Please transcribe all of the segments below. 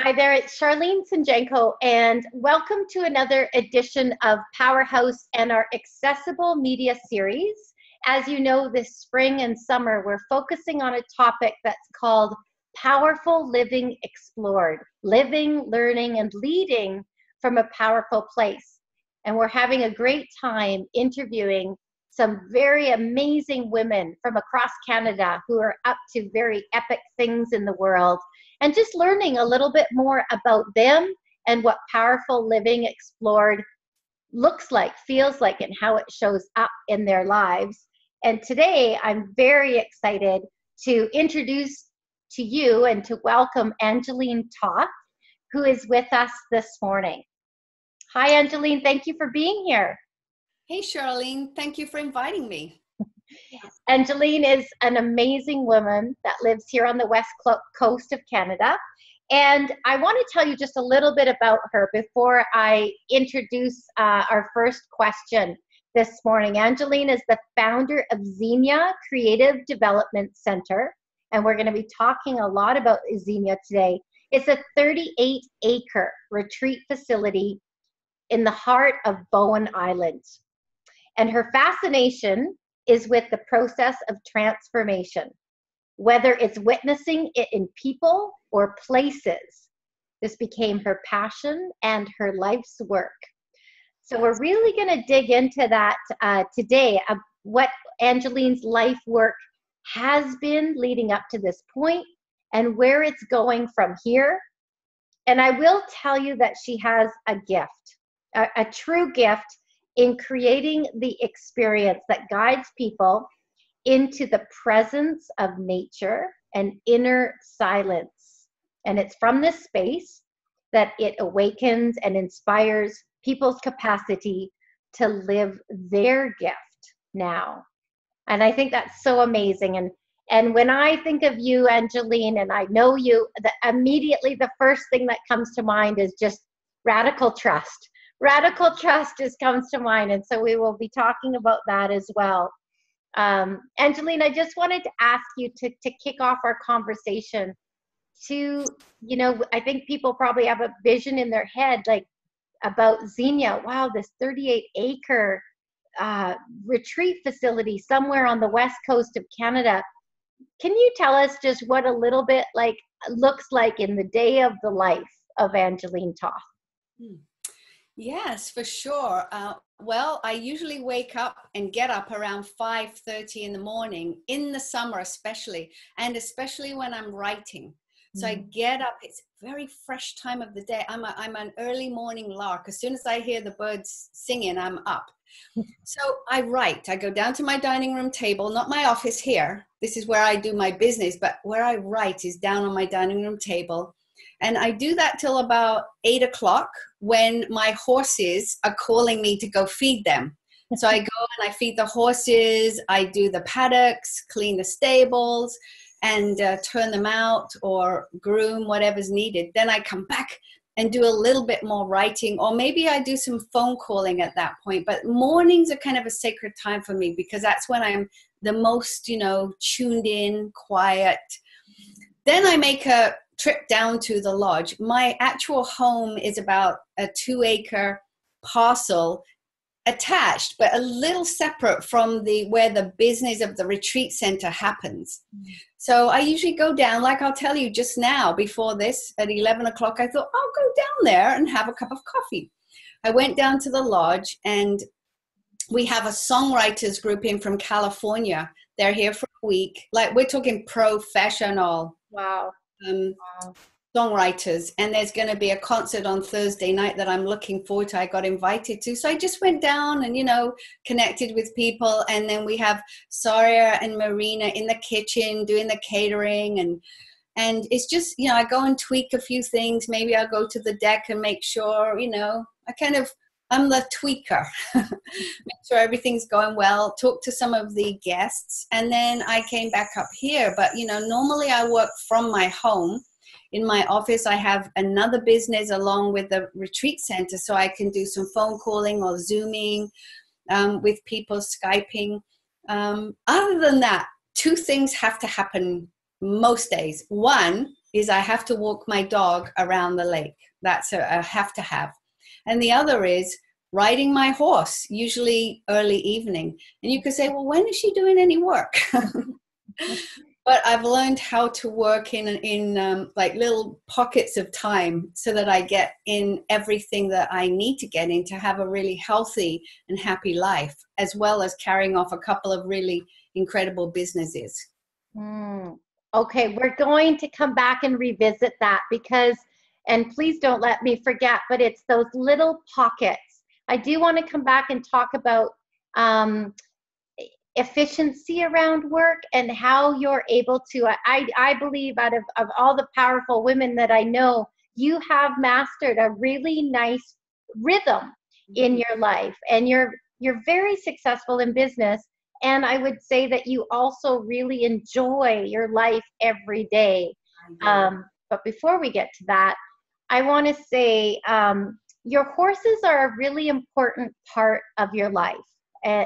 Hi there, it's Charlene Sinjenko, and welcome to another edition of PowHERhouse and our accessible media series. As you know, this spring and summer, we're focusing on a topic that's called Powerful Living Explored, living, learning, and leading from a powerful place. And we're having a great time interviewing some very amazing women from across Canada who are up to very epic things in the world, and just learning a little bit more about them and what powerful living explored looks like, feels like, and how it shows up in their lives. And today I'm very excited to introduce to you and to welcome Angelyn Toth, who is with us this morning. Hi, Angelyn, thank you for being here. Hey, Charlene, thank you for inviting me. Angelyn is an amazing woman that lives here on the west coast of Canada. And I want to tell you just a little bit about her before I introduce our first question this morning. Angelyn is the founder of Xenia Creative Development Centre, and we're going to be talking a lot about Xenia today. It's a 38-acre retreat facility in the heart of Bowen Island. And her fascination is with the process of transformation, whether it's witnessing it in people or places. This became her passion and her life's work. So we're really going to dig into that today, what Angelyn's life work has been leading up to this point and where it's going from here. And I will tell you that she has a gift, a true gift, in creating the experience that guides people into the presence of nature and inner silence. And it's from this space that it awakens and inspires people's capacity to live their gift now. And I think that's so amazing. And when I think of you, Angelyn, and I know you, immediately the first thing that comes to mind is just radical trust. Radical trust just comes to mind, and so we will be talking about that as well. Angelyn, I just wanted to ask you to kick off our conversation to, I think people probably have a vision in their head, like about Xenia. Wow, this 38-acre retreat facility somewhere on the west coast of Canada. Can you tell us just what a little bit looks like in the day of the life of Angelyn Toth? Yes, for sure. Well, I usually wake up and get up around 5:30 in the morning, in the summer especially, and especially when I'm writing. So I get up, it's a very fresh time of the day. I'm an early morning lark. As soon as I hear the birds singing, I'm up. So I write. I go down to my dining room table, not my office here. This is where I do my business, but where I write is down on my dining room table. And I do that till about 8 o'clock when my horses are calling me to go feed them. So I go and I feed the horses, I do the paddocks, clean the stables, and turn them out or groom whatever's needed. Then I come back and do a little bit more writing, or maybe I do some phone calling at that point. But mornings are kind of a sacred time for me because that's when I'm the most, tuned in, quiet. Then I make a trip down to the lodge. My actual home is about a 2-acre parcel attached, but a little separate from where the business of the retreat center happens. So I usually go down, like I'll tell you just now before this at 11 o'clock, I thought I'll go down there and have a cup of coffee. I went down to the lodge and we have a songwriters group in from California. They're here for a week. Like we're talking professional. Wow. Songwriters, and there's going to be a concert on Thursday night that I'm looking forward to. I got invited to, so I just went down and connected with people, and then we have Saria and Marina in the kitchen doing the catering, and it's just I go and tweak a few things. Maybe I'll go to the deck and make sure I'm the tweaker. Make sure everything's going well, talk to some of the guests, and then I came back up here. But normally I work from my home. In my office, I have another business along with the retreat center, so I can do some phone calling or Zooming with people, Skyping. Other than that, two things have to happen most days. One, is I have to walk my dog around the lake. That's a have to have. And the other is riding my horse, usually early evening. And you could say, well, when is she doing any work? But I've learned how to work in like little pockets of time so that I get in everything that I need to get in to have a really healthy and happy life, as well as carrying off a couple of really incredible businesses. Okay, we're going to come back and revisit that because, and please don't let me forget, but it's those little pockets. I do want to come back and talk about efficiency around work and how you're able to, I believe out of all the powerful women that I know, you have mastered a really nice rhythm in your life, and you're very successful in business. And I would say that you also really enjoy your life every day. But before we get to that, I want to say your horses are a really important part of your life,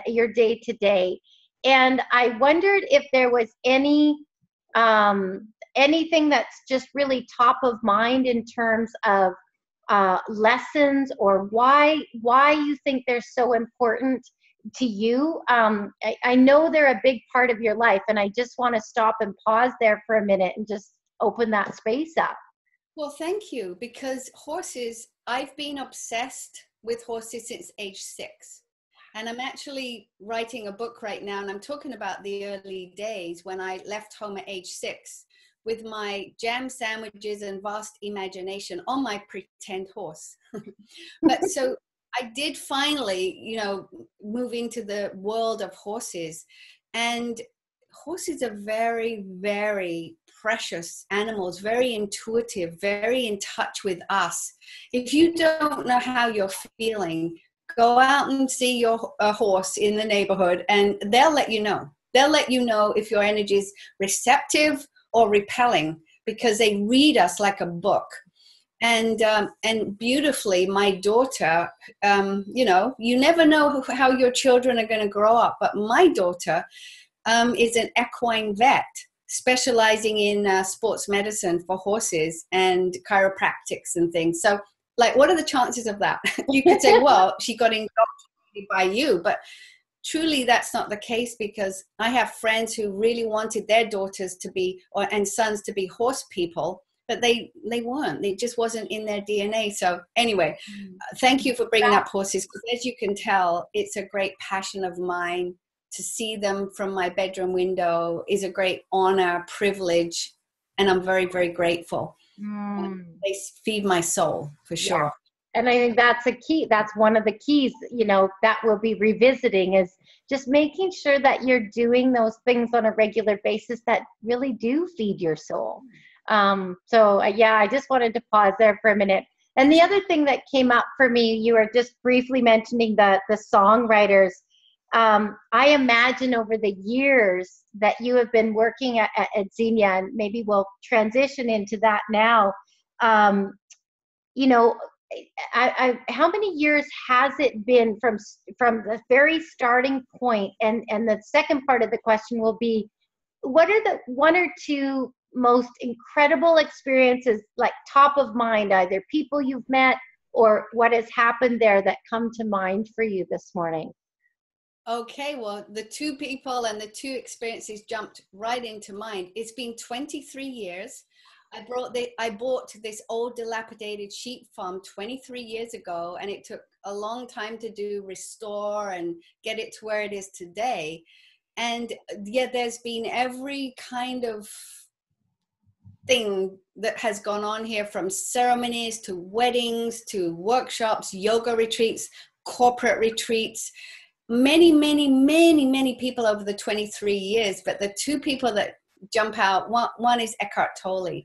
your day to day. And I wondered if there was anything that's just really top of mind in terms of lessons, or why you think they're so important to you. I know they're a big part of your life, and I just want to stop and pause there for a minute and just open that space up. Well, thank you, because horses, I've been obsessed with horses since age 6. And I'm actually writing a book right now, and I'm talking about the early days when I left home at age 6 with my jam sandwiches and vast imagination on my pretend horse. But so I did finally, you know, move into the world of horses. And horses are very, very precious animals, very intuitive, very in touch with us. If you don't know how you're feeling, go out and see your horse in the neighborhood, and they'll let you know. They'll let you know if your energy is receptive or repelling, because they read us like a book. And beautifully, my daughter, you know, you never know how your children are going to grow up, but my daughter is an equine vet specializing in sports medicine for horses and chiropractics and things. So, like, what are the chances of that? You could say, well, she got indoctrinated by you, but truly that's not the case, because I have friends who really wanted their daughters to be, and sons to be horse people, but they weren't. It just wasn't in their DNA. So anyway, thank you for bringing up horses, because as you can tell, it's a great passion of mine. To see them from my bedroom window is a great honor, privilege, and I'm very, very grateful. They feed my soul, for sure. Yeah. And I think that's a key. That's one of the keys, you know, that we'll be revisiting, is just making sure that you're doing those things on a regular basis that really do feed your soul. Yeah, I just wanted to pause there for a minute. And the other thing that came up for me, you were just briefly mentioning the songwriters. I imagine over the years that you have been working at Xenia, and maybe we'll transition into that now. You know, how many years has it been from the very starting point? And the second part of the question will be, what are the 1 or 2 most incredible experiences, like top of mind, either people you've met or what has happened there, that come to mind for you this morning? Okay, well, the 2 people and the 2 experiences jumped right into mind. It's been 23 years. I bought this old dilapidated sheep farm 23 years ago, and it took a long time to restore and get it to where it is today. And yeah, there's been every kind of thing that has gone on here, from ceremonies to weddings to workshops, yoga retreats, corporate retreats. Many, many, many, many people over the 23 years, but the 2 people that jump out, one is Eckhart Tolle.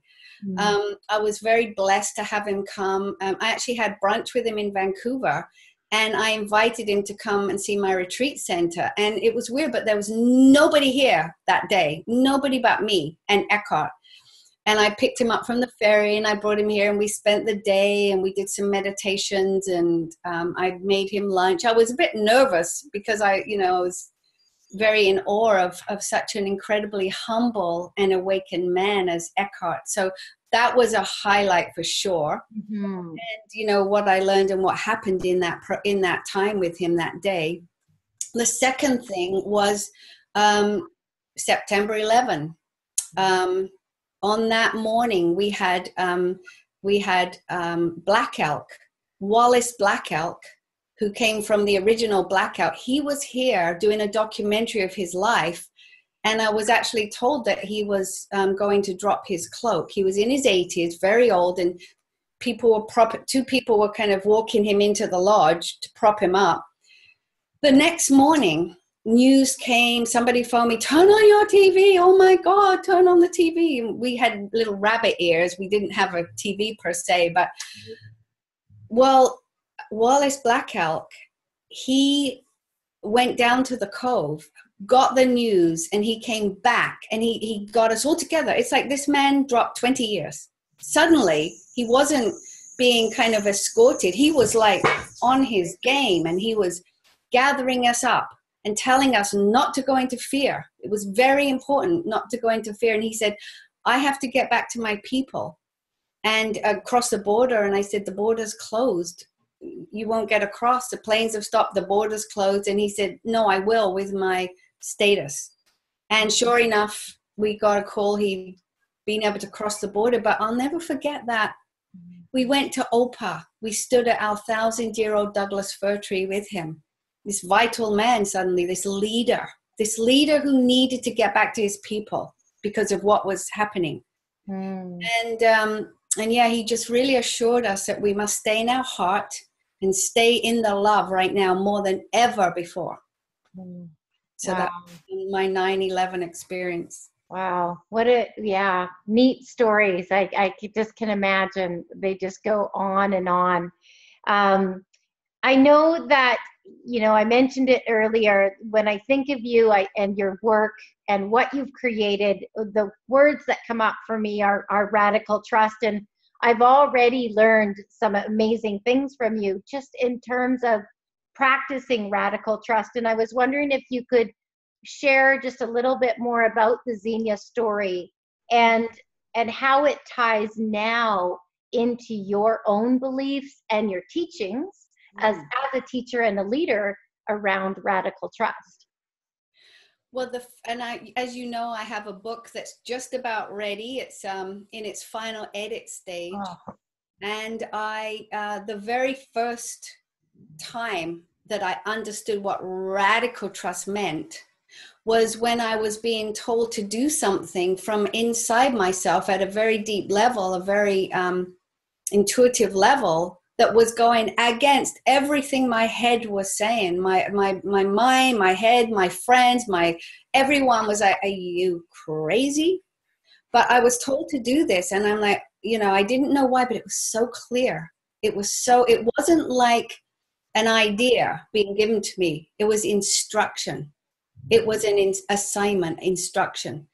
I was very blessed to have him come. I actually had brunch with him in Vancouver, and I invited him to come and see my retreat center. And it was weird, but there was nobody here that day, nobody but me and Eckhart. And I picked him up from the ferry, and I brought him here, and we spent the day, and we did some meditations, and I made him lunch. I was a bit nervous because I was very in awe of such an incredibly humble and awakened man as Eckhart. So that was a highlight for sure. Mm-hmm. And what I learned and what happened in that time with him that day. The second thing was September 11. On that morning, we had Black Elk, Wallace Black Elk, who came from the original Black Elk. He was here doing a documentary of his life. And I was actually told that he was going to drop his cloak. He was in his 80s, very old, and two people were kind of walking him into the lodge to prop him up. The next morning, news came, somebody phoned me, turn on your TV, oh my God, turn on the TV. And we had little rabbit ears. We didn't have a TV per se, but well, Wallace Black Elk, he went down to the cove, got the news, and he came back and he got us all together. It's like this man dropped 20 years. Suddenly, he wasn't being kind of escorted. He was like on his game, and he was gathering us up and telling us not to go into fear. It was very important not to go into fear. And he said, I have to get back to my people and across the border. And I said, the border's closed. You won't get across. The planes have stopped. The border's closed. And he said, no, I will with my status. And sure enough, we got a call. He'd been able to cross the border. But I'll never forget that. We went to Opa. We stood at our 1,000-year-old Douglas fir tree with him. This vital man suddenly, this leader who needed to get back to his people because of what was happening. And yeah, he just really assured us that we must stay in our heart and stay in the love right now more than ever before. So that was my 9/11 experience. Wow. What neat stories. I just can imagine. They just go on and on. I know that, I mentioned it earlier, when I think of you and your work and what you've created, the words that come up for me are radical trust. And I've already learned some amazing things from you just in terms of practicing radical trust. And I was wondering if you could share just a little bit more about the Xenia story and how it ties now into your own beliefs and your teachings as a teacher and a leader around radical trust. Well, as you know, I have a book that's just about ready. It's in its final edit stage. And the very first time that I understood what radical trust meant was when I was being told to do something from inside myself at a very deep level, a very intuitive level, that was going against everything my head was saying. My mind, my head, my friends, everyone was like, are you crazy? But I was told to do this. And I'm like, I didn't know why, but it was so clear. It wasn't like an idea being given to me. It was instruction. It was an assignment, instruction.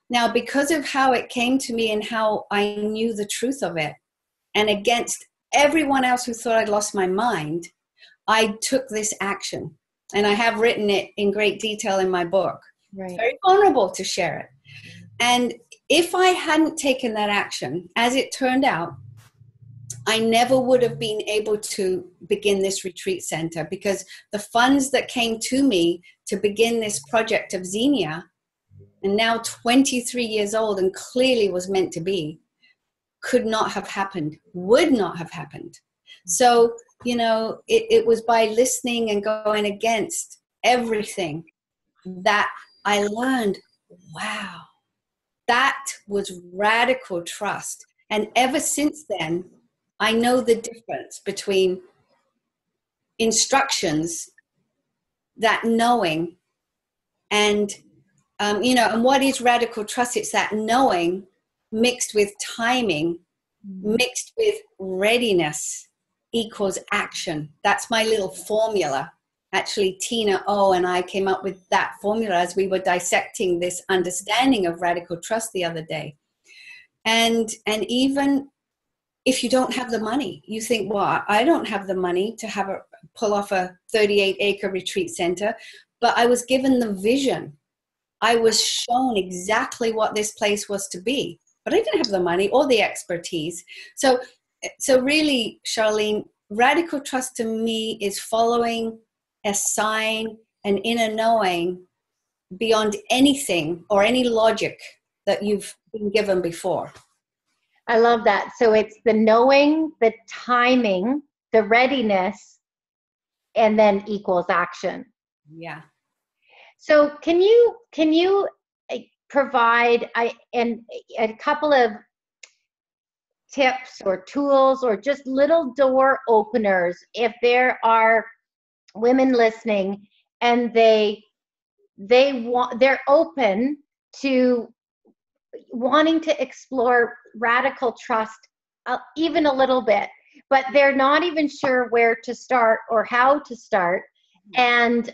Now, because of how it came to me and how I knew the truth of it, and against everyone else who thought I'd lost my mind, I took this action. And I have written it in great detail in my book. Right. It's very vulnerable to share it. And if I hadn't taken that action, as it turned out, I never would have been able to begin this retreat center, because the funds that came to me to begin this project of Xenia, and now 23 years old and clearly was meant to be, could not have happened, would not have happened. So, it was by listening and going against everything that I learned, wow, that was radical trust. And ever since then, I know the difference between instructions, that knowing, and, and what is radical trust? It's that knowing mixed with timing, mixed with readiness equals action. That's my little formula. Actually, Tina O and I came up with that formula as we were dissecting this understanding of radical trust the other day. And even if you don't have the money, you think, well, I don't have the money to pull off a 38-acre retreat center, but I was given the vision. I was shown exactly what this place was to be. but I didn't have the money or the expertise. So really, Charlene, radical trust to me is following a sign, an inner knowing beyond anything or any logic that you've been given before. I love that. So it's the knowing, the timing, the readiness, and then equals action. Yeah. So can you provide a couple of tips or tools or just little door openers if there are women listening and they're open to wanting to explore radical trust even a little bit, but they're not even sure where to start or how to start. And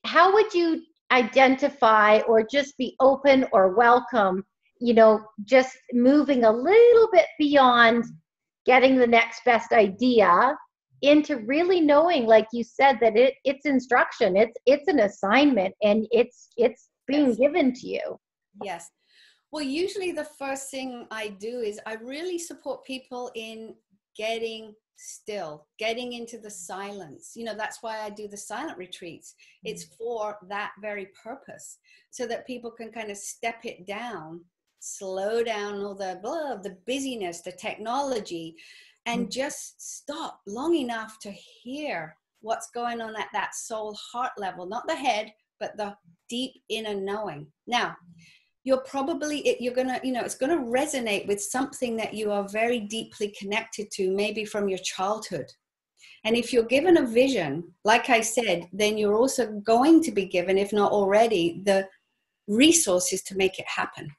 how would you identify or just be open or welcome, just moving a little bit beyond getting the next best idea into really knowing, like you said, that it's instruction, it's an assignment, and it's being given to you? Yes. Well, usually the first thing I do is I really support people in getting still, getting into the silence. That's why I do the silent retreats. It's for that very purpose, so that people can kind of step it down, slow down all the busyness, the technology, and just stop long enough to hear what's going on at that soul heart level, not the head, but the deep inner knowing. Now, you're probably, it's going to resonate with something that you are very deeply connected to, maybe from your childhood. And if you're given a vision, like I said, then you're also going to be given, if not already, the resources to make it happen.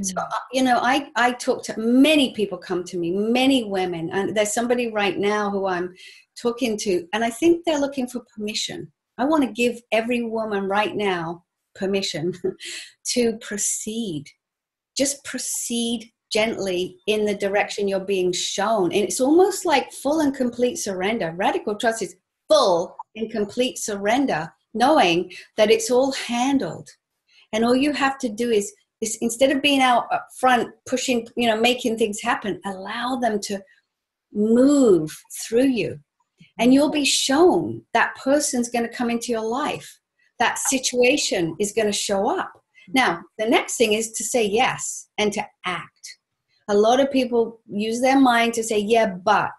So, I talk to many people, come to me, many women, and there's somebody right now who I'm talking to, and I think they're looking for permission. I want to give every woman right now permission to proceed. Just proceed gently in the direction you're being shown. And it's almost like full and complete surrender. Radical trust is full and complete surrender, knowing that it's all handled. And all you have to do is instead of being out up front, pushing, making things happen, allow them to move through you. And you'll be shown that person's going to come into your life. That situation is going to show up. Now, the next thing is to say yes and to act. A lot of people use their mind to say, yeah, but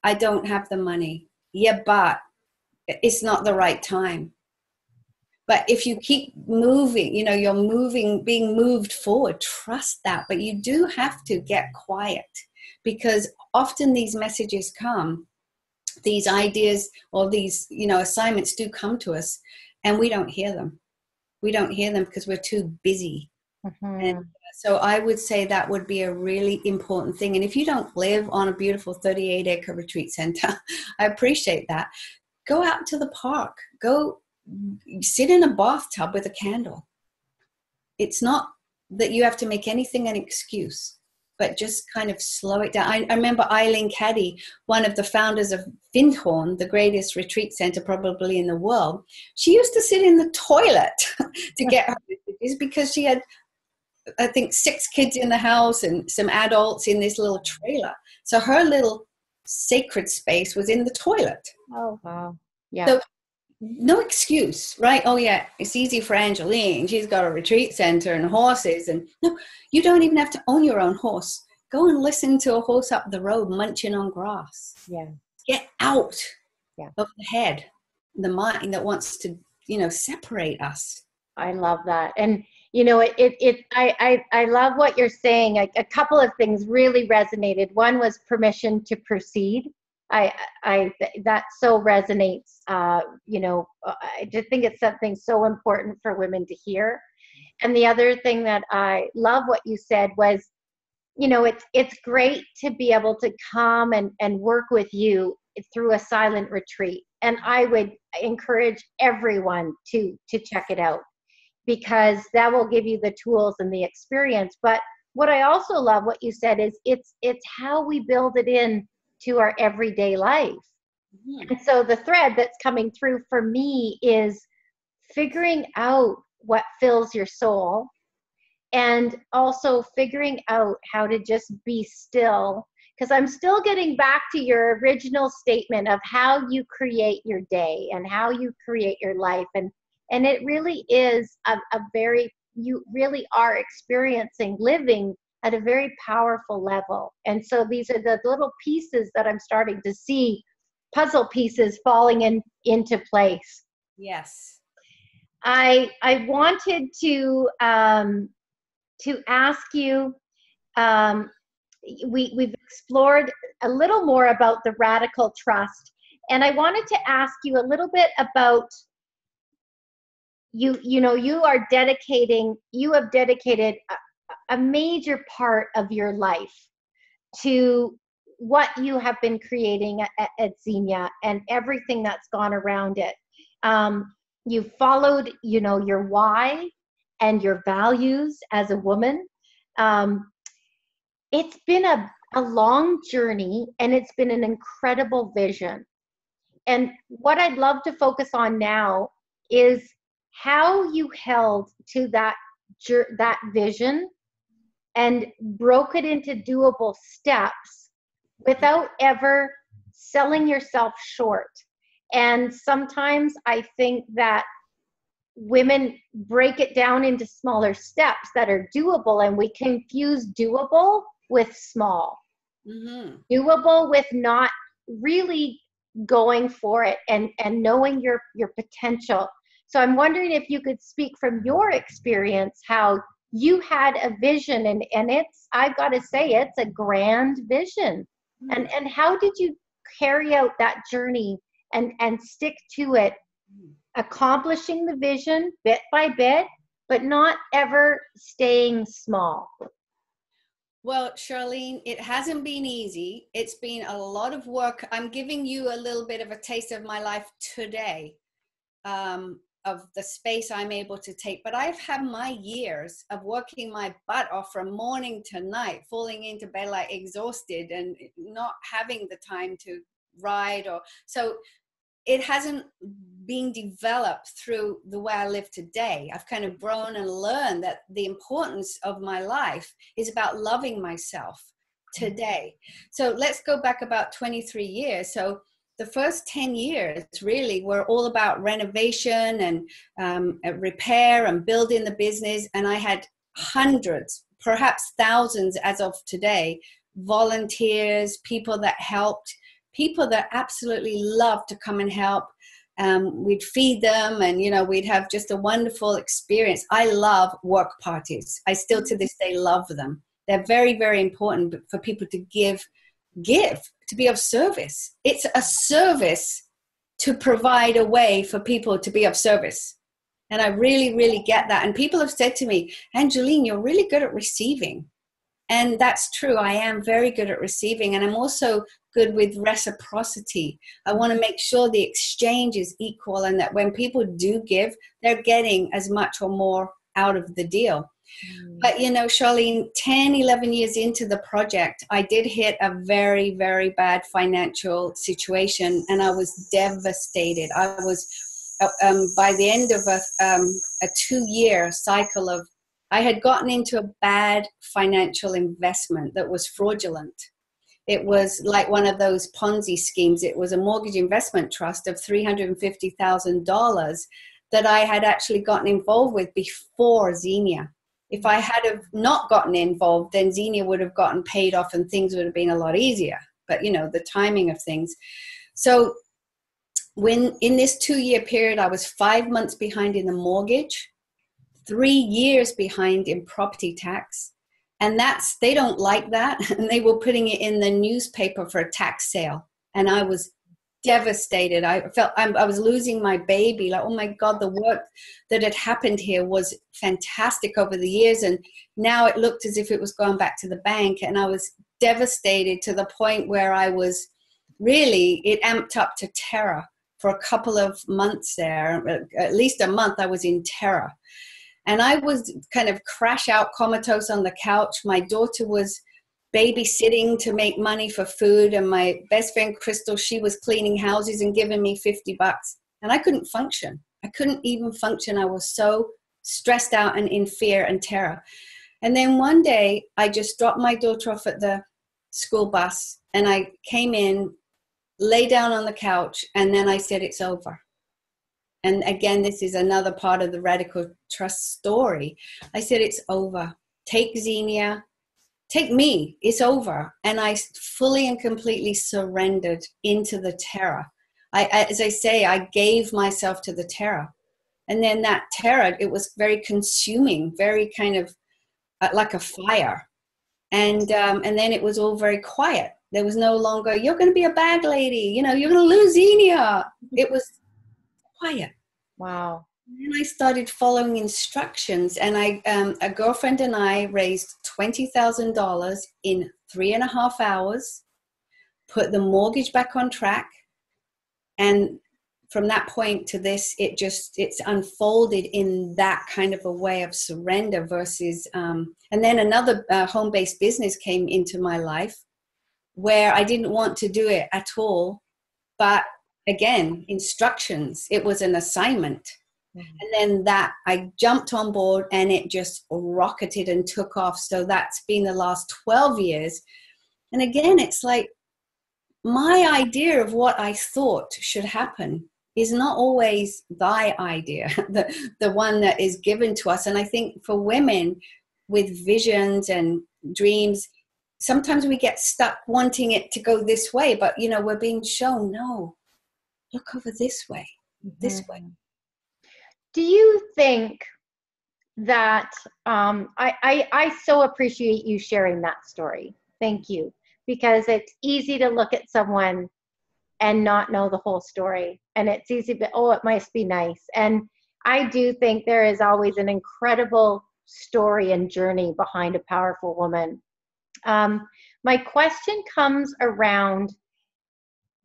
I don't have the money. Yeah, but it's not the right time. But if you keep moving, you're being moved forward, trust that. But you do have to get quiet, because often these messages come, these ideas or these, assignments do come to us, and we don't hear them. We don't hear them because we're too busy. And so I would say that would be a really important thing. And if you don't live on a beautiful 38-acre retreat center, I appreciate that. Go out to the park. Go sit in a bathtub with a candle. It's not that you have to make anything an excuse, but just kind of slow it down. I remember Eileen Caddy, one of the founders of Findhorn, the greatest retreat center probably in the world. She used to sit in the toilet to get her messages, because she had, I think, 6 kids in the house and some adults in this little trailer. So her little sacred space was in the toilet. Oh, wow. Yeah. So no excuse, right? Oh yeah, it's easy for Angelyn. She's got a retreat center and horses. And no, you don't even have to own your own horse. Go and listen to a horse up the road munching on grass. Yeah. Get out of the head, the mind that wants to, separate us. I love that. And I love what you're saying. A couple of things really resonated. One was permission to proceed. That so resonates. I just think it's something so important for women to hear. And the other thing that I love what you said was, it's great to be able to come and work with you through a silent retreat. And I would encourage everyone to check it out, because that will give you the tools and the experience. But what I also love what you said is it's how we build it in to our everyday life. And so the thread that's coming through for me is figuring out what fills your soul and also figuring out how to just be still, because I'm still getting back to your original statement of how you create your day and how you create your life. And it really is a very, you really are experiencing living at a very powerful level. And so these are the little pieces that I'm starting to see, puzzle pieces falling into place. Yes. I wanted to ask you, we've explored a little more about the radical trust, and I wanted to ask you a little bit about you know, you have dedicated a major part of your life to what you have been creating at Xenia and everything that's gone around it. You've followed, you know, your why and your values as a woman. It's been a long journey, and it's been an incredible vision. And what I'd love to focus on now is how you held to that vision and broke it into doable steps without ever selling yourself short. And sometimes I think that women break it down into smaller steps that are doable, and we confuse doable with small. Mm-hmm. Doable with not really going for it and knowing your potential. So I'm wondering if you could speak from your experience how you had a vision, and it's, I've got to say, it's a grand vision. Mm-hmm. And how did you carry out that journey and stick to it, accomplishing the vision bit by bit, but not ever staying small? Well, Charlene, it hasn't been easy. It's been a lot of work. I'm giving you a little bit of a taste of my life today, of the space I'm able to take. But I've had my years of working my butt off from morning to night, falling into bed like exhausted and not having the time to ride. So it hasn't been developed through the way I live today. I've kind of grown and learned that the importance of my life is about loving myself today. So let's go back about 23 years. So the first 10 years really were all about renovation and repair and building the business. And I had hundreds, perhaps thousands as of today, volunteers, people that helped, people that absolutely loved to come and help. We'd feed them, and, you know, we'd have just a wonderful experience. I love work parties. I still to this day love them. They're very, very important for people to give, to be of service. It's a service to provide a way for people to be of service. And I really, really get that. And people have said to me, Angelyn, you're really good at receiving. And that's true. I am very good at receiving. And I'm also good with reciprocity. I want to make sure the exchange is equal, and that when people do give, they're getting as much or more out of the deal. But, you know, Charlene, 10, 11 years into the project, I did hit a very, very bad financial situation, and I was devastated. I was, by the end of a 2-year cycle of, I had gotten into a bad financial investment that was fraudulent. It was like one of those Ponzi schemes. It was a mortgage investment trust of $350,000 that I had actually gotten involved with before Xenia. If I had have not gotten involved, then Xenia would have gotten paid off and things would have been a lot easier. But, you know, the timing of things. So when in this 2-year period, I was 5 months behind in the mortgage, 3 years behind in property tax. And they don't like that. And they were putting it in the newspaper for a tax sale. And I was devastated. I felt I was losing my baby. Like, oh my God, the work that had happened here was fantastic over the years. And now it looked as if it was going back to the bank. And I was devastated to the point where I was really, it amped up to terror for a couple of months there. At least a month I was in terror. And I was kind of crash out comatose on the couch. My daughter was babysitting to make money for food. And my best friend, Crystal, she was cleaning houses and giving me $50. And I couldn't function. I couldn't even function. I was so stressed out and in fear and terror. And then one day I just dropped my daughter off at the school bus, and I came in, lay down on the couch, and then I said, it's over. And again, this is another part of the radical trust story. I said, it's over. Take Xenia, take me, it's over. And I fully and completely surrendered into the terror. As I say, I gave myself to the terror. And then that terror, it was very consuming, very kind of like a fire. And then it was all very quiet. There was no longer, you're going to be a bag lady, you're going to lose Xenia. It was quiet. Wow. And then I started following instructions, and a girlfriend and I raised $20,000 in 3.5 hours, put the mortgage back on track. And from that point to this, it's unfolded in that kind of a way of surrender versus, and then another home-based business came into my life where I didn't want to do it at all. But again, instructions, it was an assignment. And then that I jumped on board, and it just rocketed and took off. So that's been the last 12 years. And again, it's like my idea of what I thought should happen is not always thy idea, the one that is given to us. And I think for women with visions and dreams, sometimes we get stuck wanting it to go this way, but we're being shown, no, look over this way, this way. Do you think that I so appreciate you sharing that story? Thank you, because it's easy to look at someone and not know the whole story, and it's easy to, oh, it must be nice. And I do think there is always an incredible story and journey behind a powerful woman. My question comes around,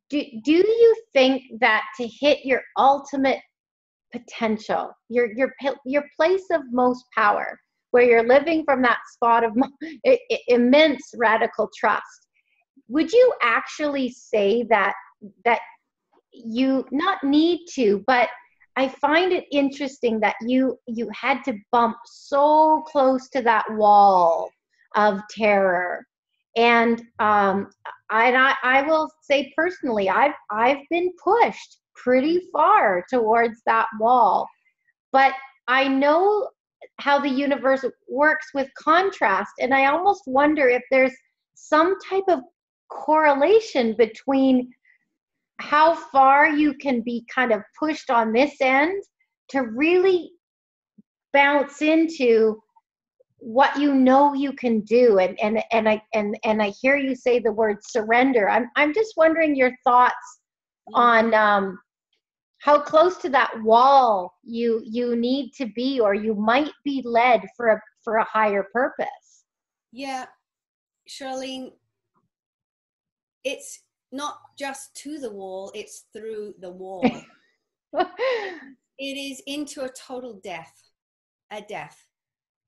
do you think that to hit your ultimate potential, your place of most power, where you're living from that spot of immense radical trust, would you actually say that you not need to, but I find it interesting that you had to bump so close to that wall of terror. And I will say personally, I've been pushed pretty far towards that wall, but I know how the universe works with contrast, and I almost wonder if there's some type of correlation between how far you can be kind of pushed on this end to really bounce into what you can do. And I hear you say the word surrender. I'm just wondering your thoughts on how close to that wall you need to be, or you might be led for a higher purpose. Yeah, Charlene, it's not just to the wall, it's through the wall. It is into a total a death.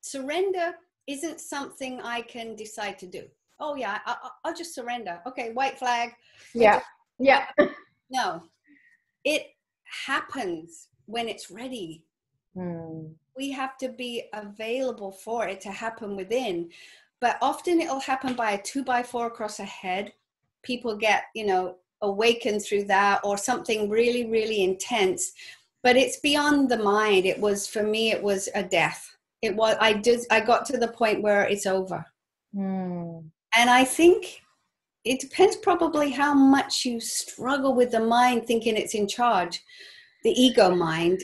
Surrender isn't something I can decide to do. Oh yeah, I'll just surrender. Okay, white flag. Yeah. No, it happens when it's ready. We have to be available for it to happen within. But often it'll happen by a 2x4 across a head. People get, awakened through that, or something really, really intense. But it's beyond the mind. For me, it was a death. I got to the point where it's over. And I think it depends probably how much you struggle with the mind thinking it's in charge, the ego mind,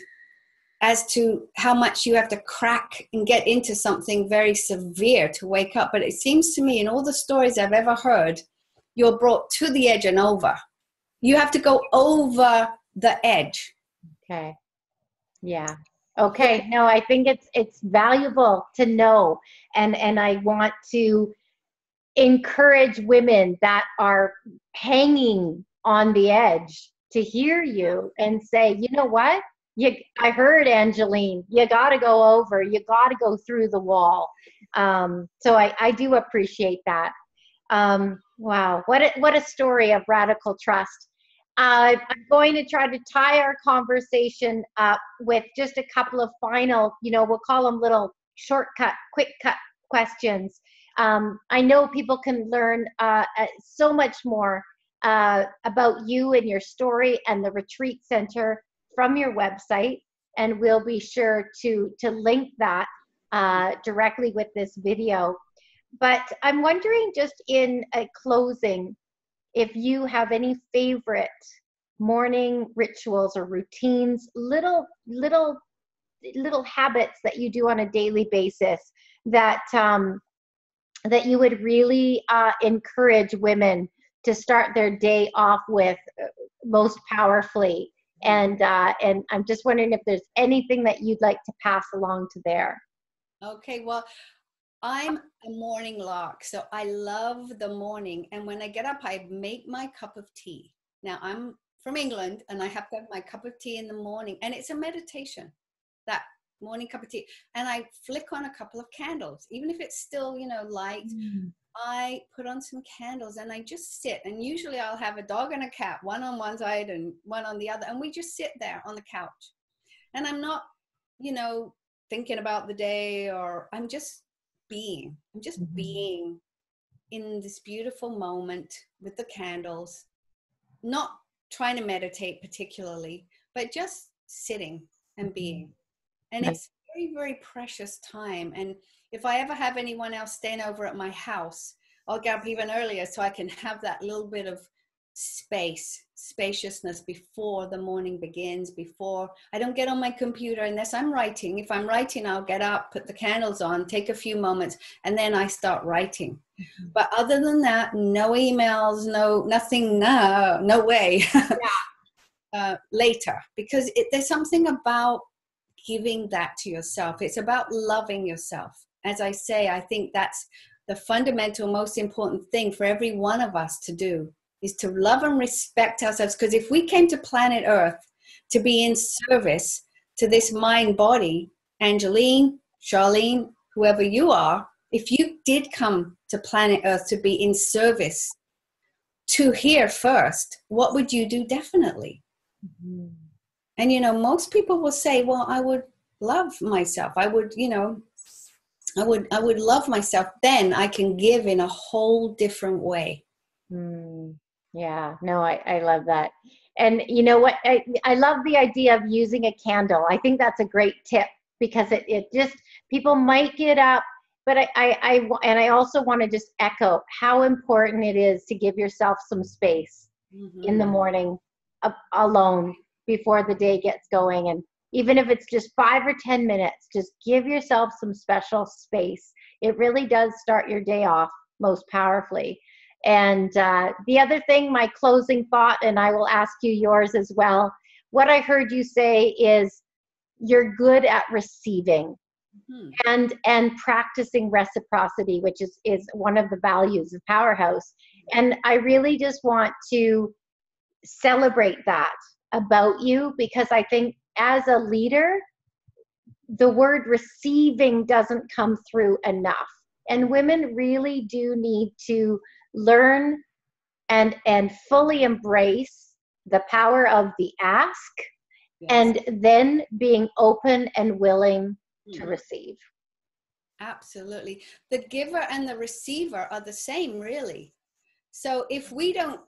as to how much you have to crack and get into something very severe to wake up. But it seems to me, in all the stories I've ever heard, you're brought to the edge and over. You have to go over the edge. Okay. Yeah. Okay. No, I think it's valuable to know. And I want to encourage women that are hanging on the edge to hear you and say, you know what? I heard, Angelyn, you got to go over, you got to go through the wall. So I do appreciate that. Wow. What a story of radical trust. I'm going to try to tie our conversation up with just a couple of final, we'll call them little shortcut, quick cut questions. I know people can learn so much more about you and your story and the retreat center from your website, and we'll be sure to link that directly with this video. But I'm wondering, just in a closing, if you have any favorite morning rituals or routines, little habits that you do on a daily basis that that you would really encourage women to start their day off with most powerfully. And I'm just wondering if there's anything that you'd like to pass along to there. Okay, well, I'm a morning lark, so I love the morning. And when I get up, I make my cup of tea. Now, I'm from England, and I have to have my cup of tea in the morning, and it's a meditation, that morning cup of tea. And I flick on a couple of candles, even if it's still, light. I put on some candles and I just sit, and usually I'll have a dog and a cat, one on one side and one on the other, and we just sit there on the couch. And I'm not, thinking about the day, or I'm just being. I'm just being in this beautiful moment with the candles, not trying to meditate particularly, but just sitting and being. And it's very, very precious time. And if I ever have anyone else staying over at my house, I'll get up even earlier so I can have that little bit of spaciousness before the morning begins, before I don't get on my computer unless I'm writing. If I'm writing, I'll get up, put the candles on, take a few moments, and then I start writing. But other than that, no emails, nothing, no way. Later, because there's something about giving that to yourself. It's about loving yourself. As I say, I think that's the fundamental, most important thing for every one of us to do, is to love and respect ourselves. Because if we came to planet Earth to be in service to this mind body, Angelyn, Charlene, whoever you are, if you did come to planet Earth to be in service to here first, what would you do? Definitely. And, most people will say, well, I would love myself. I would, I would love myself. Then I can give in a whole different way. Yeah, no, I love that. And you know what? I love the idea of using a candle. I think that's a great tip, because it just, people might get up, but I also want to just echo how important it is to give yourself some space in the morning alone before the day gets going. And even if it's just 5 or 10 minutes, just give yourself some special space. It really does start your day off most powerfully. And the other thing, my closing thought, and I will ask you yours as well, what I heard you say is you're good at receiving and practicing reciprocity, which is one of the values of PowHERhouse. And I really just want to celebrate that about you, because I think as a leader, the word receiving doesn't come through enough. And women really do need to learn and fully embrace the power of the ask, and then being open and willing to receive. Absolutely. The giver and the receiver are the same, really. So if we don't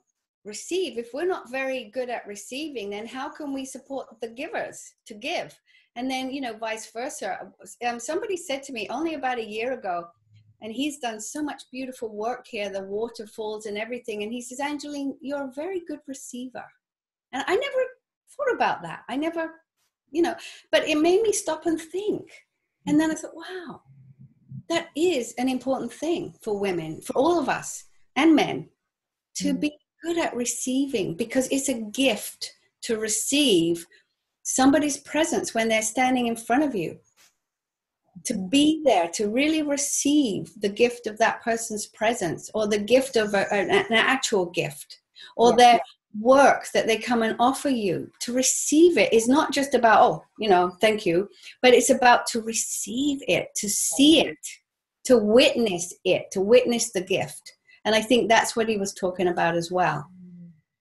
receive, if we're not very good at receiving, then how can we support the givers to give? And then, vice versa. Somebody said to me only about a year ago, and he's done so much beautiful work here, the waterfalls and everything. And he says, Angelyn, you're a very good receiver. And I never thought about that. I never, but it made me stop and think. And then I thought, wow, that is an important thing for women, for all of us and men, to be good at receiving, because it's a gift to receive somebody's presence when they're standing in front of you. To be there, to really receive the gift of that person's presence, or the gift of an actual gift, or their work that they come and offer you. To receive it is not just about, thank you, but it's about to receive it, to see it, to witness the gift. And I think that's what he was talking about as well.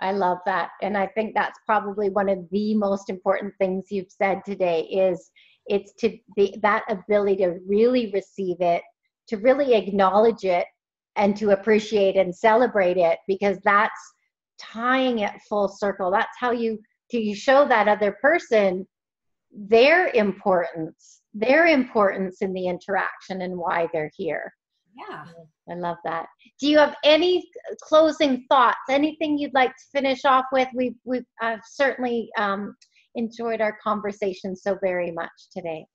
I love that. And I think that's probably one of the most important things you've said today, is it's to be that ability to really receive it, to really acknowledge it and to appreciate and celebrate it, because that's tying it full circle. That's how you show that other person their importance in the interaction and why they're here. Yeah. I love that. Do you have any closing thoughts? Anything you'd like to finish off with? We've certainly enjoyed our conversation so very much today.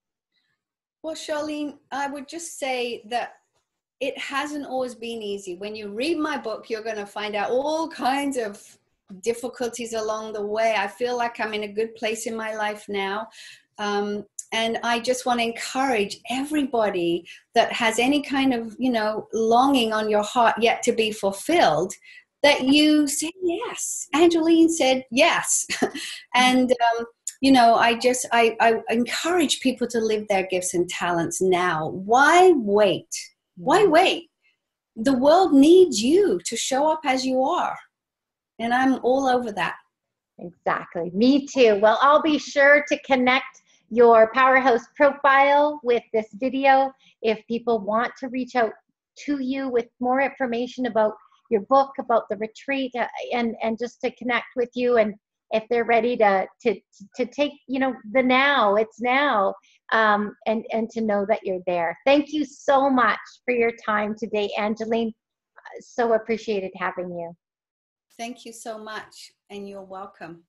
Well, Charlene, I would just say that it hasn't always been easy. When you read my book, you're going to find out all kinds of difficulties along the way. I feel like I'm in a good place in my life now. And I just want to encourage everybody that has any kind of, longing on your heart yet to be fulfilled, that you say yes. Angelyn said yes. And, I encourage people to live their gifts and talents now. Why wait? Why wait? The world needs you to show up as you are. And I'm all over that. Exactly. Me too. Well, I'll be sure to connect your PowHERhouse profile with this video if people want to reach out to you with more information about your book, about the retreat, and just to connect with you, and if they're ready to take, the now, it's now, and to know that you're there. Thank you so much for your time today, Angelyn. So appreciated having you. Thank you so much, and you're welcome.